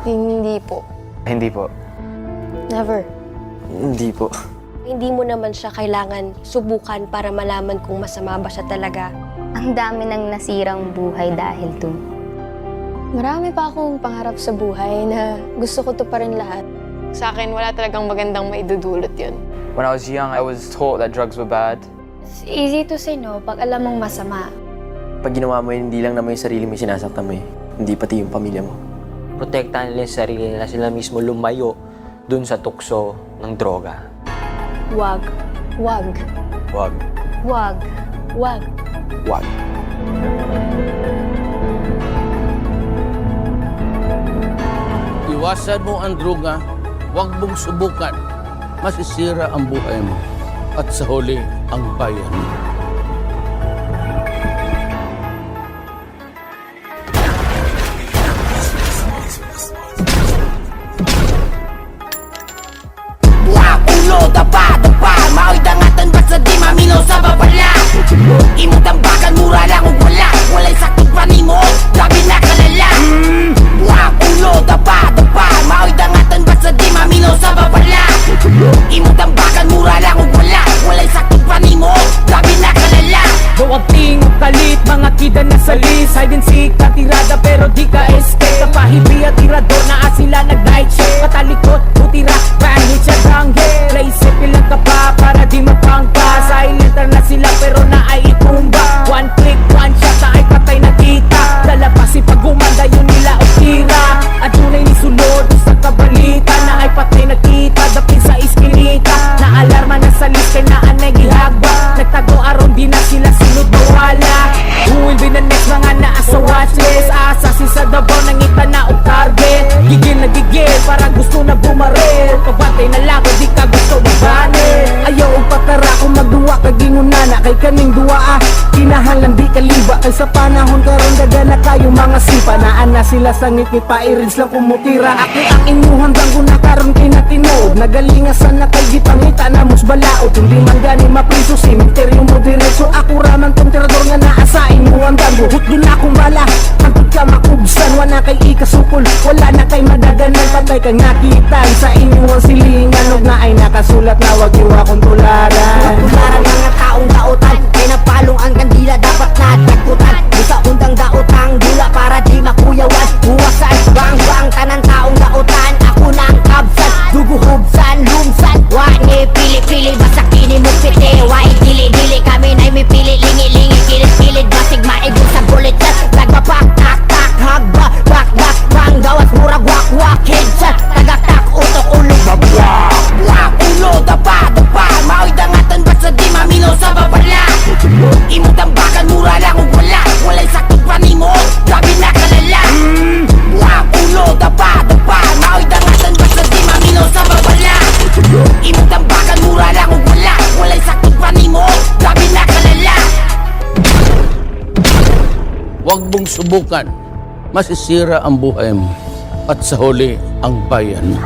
Hindi po. Hindi po. Never. Hindi po. Hindi mo naman siya kailangan subukan para malaman kung masama ba siya talaga. Ang dami ng nasirang buhay dahil dun. Marami pa akong pangarap sa buhay na gusto ko to pa rin lahat. Sa akin, wala talagang magandang maidudulot yun. When I was young, I was taught that drugs were bad. It's easy to say no pag alam mong masama. Pag ginawa mo yun, hindi lang naman yung sarili mo yung sinasaktan mo eh. Hindi pati yung pamilya mo. Protektahan nila yung sarili nila, sila mismo lumayo dun sa tukso ng droga. Wag. Wag. Wag. Wag. Wag. Wag. Iwasan mo ang droga, huwag mong subukan. Masisira ang buhay mo at sa huli ang bayan mo. Ulo, dapa, mao'y dangatan ba't sa di maminaw sa babala? Imong tambakan, mura lang o wala. Walay sakit pa ni mo, grabe na kalala. Ulo, dapa, mao'y dangatan ba't sa di maminaw sa babala? Imong tambakan, mura lang o wala. Walay sakit pa ni mo, grabe na kalala. Huwag tingog kalit, mga kida na salis. Hide and seek, katirada pero di ka escape. Kapahibi at tirador na sila nag-night shift. Katalikot, butira, pangit siya danggit. Play safe, ilang ka pa para di mapangka. Silentar na sila pero na ay itumba. One click, one shot na ay patay na kita. Lalabasi pag gumanda yun nila o tira. At tunay ni sulod sa kabalita na ay patay na kita. Dapin sa iskinita na alarma na sa list kay na anay gihagba. Nagtago aron di na sila sunod mawala. Who will be the next mga naa sa watchlist? Assassin sa Davao nangita na o target. Gigil na gigil para gusto na bumaril. Pagbantay na lang o di ka gusto mabanil. Ayaw ang patara kung magduwa kagingunana. Kay kaning duwa kinahanglan di kaliba. Kay sa panahon karon daga na kayo mga sipa. Naan na sila sa ngit-ngit pa-irins lang kumutira. Ako ang inyuhan danggo na karon kinatinog. Nagalingasan na kay gipangita na musbalaot. Hindi man gani mapriso simenteryo mo diretso. Ako raman tong tirador nga naa sa inyuhan danggo. Hutdo na akong bala hantod ka makubsan. Wala kay ikasukol, wala na kay madaganan. Patay kang nakitan sa inyuhan silingan. Og na ay nakasulat na wag iwa kong tularan. Tularan mga taong daotan, kay napalong ang kandila dapat na tagutan. Busa undang daotang dula para di makuyawan. Buwasan, bang tanan taong daotan. Ako na ang kabsan, duguhubsan, lumsan. Wa ni pili-pili, basta kini mo piti. Wa dili-dili kami na may pili. Lingi-lingi, kilit-kilit, basig maibig sa bulitan. Nagbapak, tak-tak, hagba, bak-bak, bang gawas, murag wak-wak, headshot. Tagak-tak, utok, ulog, babwak. Ulo, dapa, mao'y dangatan ba't sa di maminaw sa babala? Imong tambakan, mura lang o wala. Walay sakit pa ni mo, grabe na kalala. Ulo, dapa, mao'y dangatan ba't sa di maminaw sa babala? Imong tambakan, mura lang o wala. Walay sakit pa ni mo, grabe na kalala. Huwag mong subukan. Masisira ang buhay mo at sa huli ang bayan mo.